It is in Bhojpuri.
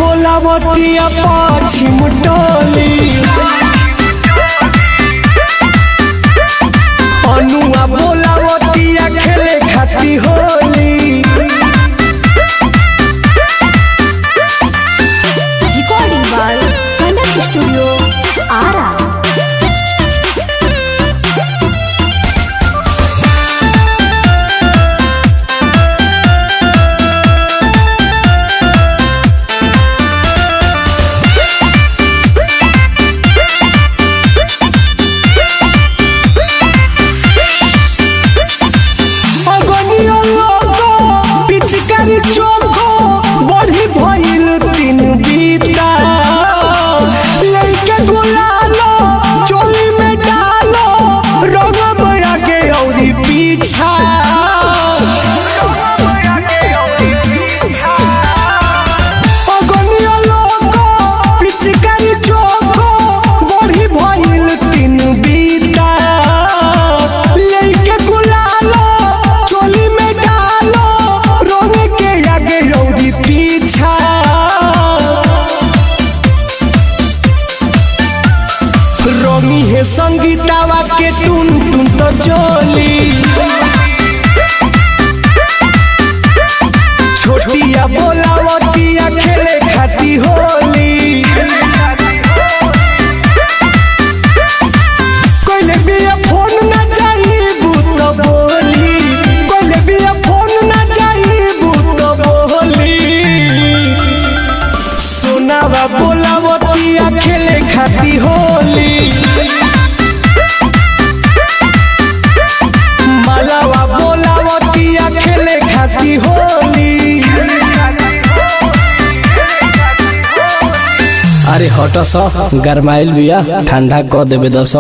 बोलावतिया पश्चिम टोली अनुआ बोलावतिया खेले खाती Holi. Recording by Kanak studio Arrah. बढ़ी भइल तीन बीता लइके गुलालो चोली में डालो रंग बया के औरी पीछा अगनिया लोगो पिचकारी चोखो बढ़ी भइल तीन बीता लइके गुलालो चोली में डालो रंग के आगे औरी पीछा रंगी है संगीतावा के टुन टुन तो चोली छोटिया बोलावतिया खेले खाती होली। कोइले बिया फोन ना जाइबू तो बोली कोइले बिया फोन ना जाइबू तो बोली सोनावा बोलावतिया खेले खाती होली। मालावा बोलावतिया खेले खाती होली। अरे हट स गरमाइल बिया ठंडा क देबे दस।